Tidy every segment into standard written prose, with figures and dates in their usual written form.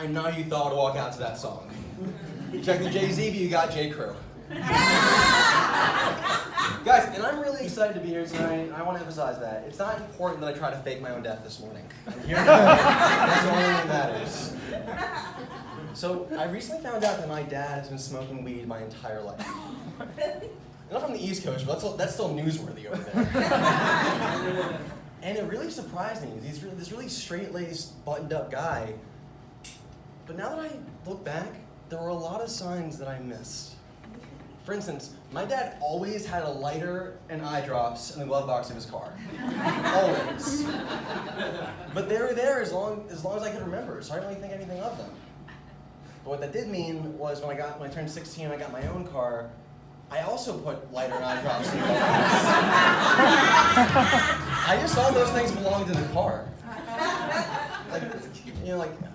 I know you thought to walk out to that song. Check the Jay-Z, but you got J. Crew. Guys, and I'm really excited to be here tonight. I want to emphasize that. It's not important that I try to fake my own death this morning. I'm here tonight. That's the only thing that matters. So, I recently found out that my dad has been smoking weed my entire life. I'm not from the East Coast, but that's still newsworthy over there. And it really surprised me. He's this really straight-laced, buttoned-up guy. But now that I look back, there were a lot of signs that I missed. For instance, my dad always had a lighter and eye drops in the glove box of his car. Always. But they were there as long as I could remember, so I didn't really think anything of them. But what that did mean was when I turned 16 and I got my own car, I also put lighter and eye drops in the glove box. I just thought those things belonged in the car. I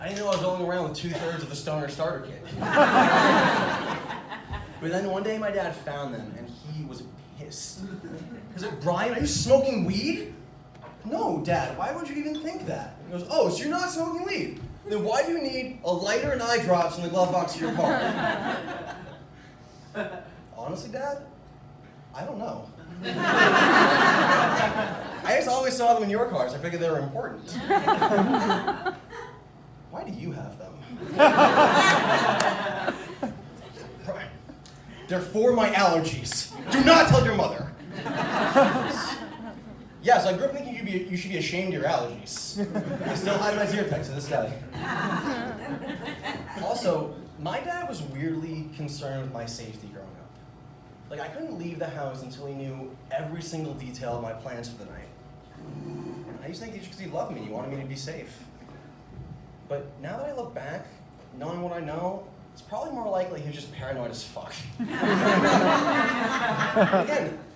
didn't know I was rolling around with 2/3 of the stoner starter kit. But then one day my dad found them and he was pissed. He was like, "Bryan, are you smoking weed?" "No, Dad, why would you even think that?" He goes, "Oh, so you're not smoking weed? Then why do you need a lighter and eye drops in the glove box of your car?" Honestly, Dad, I don't know. I just always saw them in your cars. I figured they were important. Why do you have them? They're for my allergies. Do not tell your mother. Yeah, so I grew up thinking you should be ashamed of your allergies. I still hide my Zyrtec to this day. Also, my dad was weirdly concerned with my safety growing up. I couldn't leave the house until he knew every single detail of my plans for the night. And I used to think it's because he loved me, he wanted me to be safe. But now that I look back, knowing what I know, it's probably more likely he was just paranoid as fuck. Again,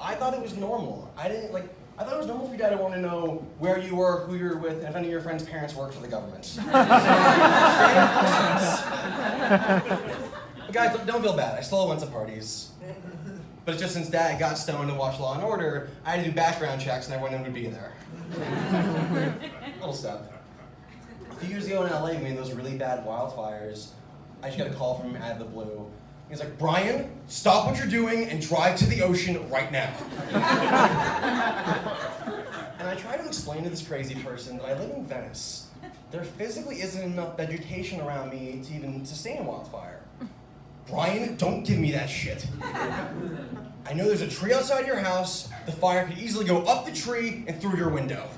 I thought it was normal. I thought it was normal for your dad to want to know where you were, who you were with, and if any of your friends' parents worked for the government. But guys, don't feel bad. I still went to parties. But it's just since Dad got stoned and watched Law and Order, I had to do background checks and everyone would be there. Little step. A few years ago in LA, we made those really bad wildfires. I just got a call from him out of the blue. He's like, "Bryan, stop what you're doing and drive to the ocean right now." And I try to explain to this crazy person that I live in Venice. There physically isn't enough vegetation around me to even sustain a wildfire. "Bryan, don't give me that shit. I know there's a tree outside your house. The fire could easily go up the tree and through your window."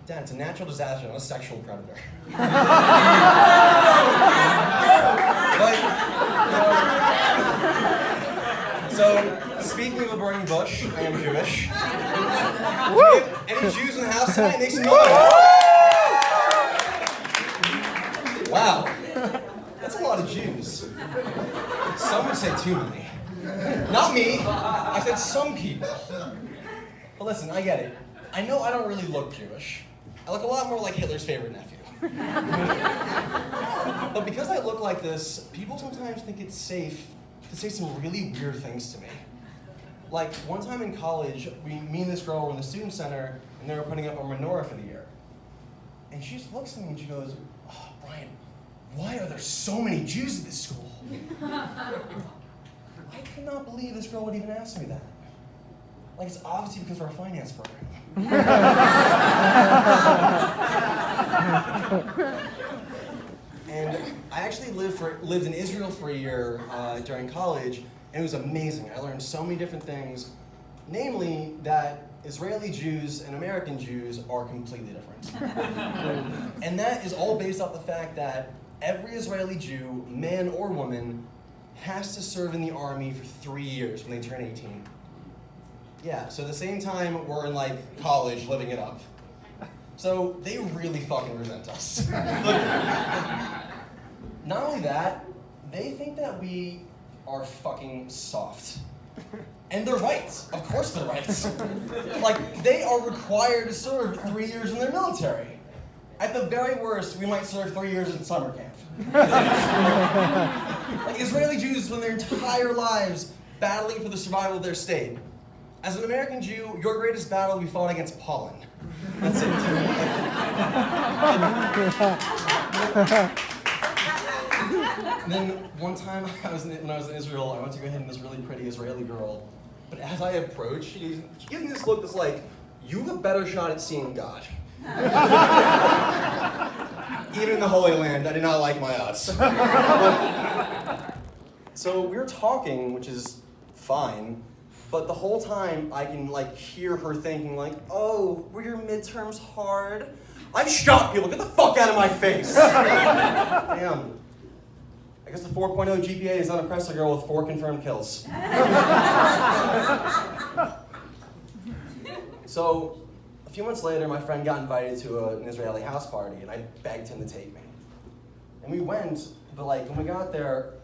Dad, it's a natural disaster, not a sexual predator. So, speaking of a burning bush, I am Jewish. Any Jews in the house tonight? Make some noise. Wow, that's a lot of Jews. Some would say too many. Not me, I said some people. But listen, I get it. I know I don't really look Jewish. I look a lot more like Hitler's favorite nephew. But because I look like this, people sometimes think it's safe to say some really weird things to me. Like, one time in college, me and this girl were in the student center, and they were putting up a menorah for the year. And she just looks at me and she goes, "Oh, Bryan, why are there so many Jews at this school?" I could not believe this girl would even ask me that. It's obviously because of our finance program. And I actually lived in Israel for a year during college, and it was amazing. I learned so many different things, namely that Israeli Jews and American Jews are completely different. And that is all based off the fact that every Israeli Jew, man or woman, has to serve in the army for 3 years when they turn 18. Yeah, so at the same time, we're in college living it up. So they really fucking resent us. Not only that, they think that we are fucking soft. And they're right. Of course they're right. They are required to serve 3 years in their military. At the very worst, we might serve 3 years in summer camp. Israeli Jews spend their entire lives battling for the survival of their state. As an American Jew, your greatest battle will be fought against pollen. That's it. And then one time when I was in Israel, I went to go hit this really pretty Israeli girl. But as I approached, she gives me this look that's like, you have a better shot at seeing God. Even in the Holy Land, I did not like my odds. So we were talking, which is fine, but the whole time I can hear her thinking oh, were your midterms hard? I've shot people, get the fuck out of my face! Damn. I guess the 4.0 GPA does not impress a girl with 4 confirmed kills. So, a few months later, my friend got invited to an Israeli house party, and I begged him to take me. And we went, but when we got there,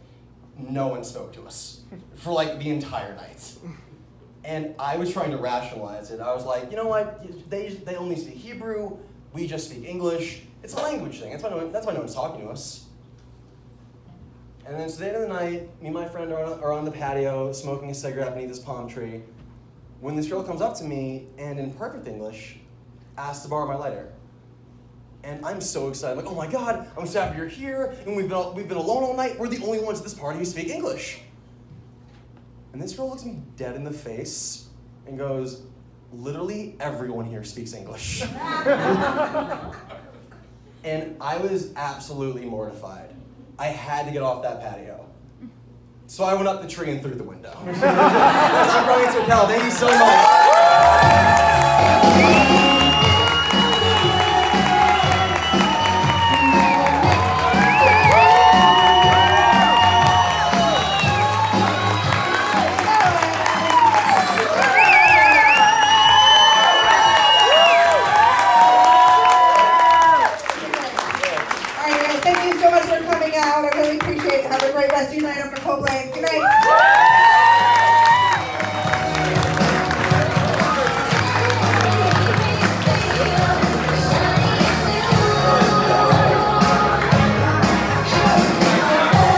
no one spoke to us for the entire night. And I was trying to rationalize it. I was like, you know what? They only speak Hebrew. We just speak English. It's a language thing. That's why no one's talking to us. And then, so the end of the night, me and my friend are on the patio smoking a cigarette beneath this palm tree when this girl comes up to me and in perfect English asks to borrow my lighter. And I'm so excited, oh my God, I'm so happy you're here, and we've been alone all night. We're the only ones at this party who speak English. And this girl looks me dead in the face and goes, literally everyone here speaks English. And I was absolutely mortified. I had to get off that patio. So I went up the tree and through the window. I'm Bryan Turkel. Thank you so much.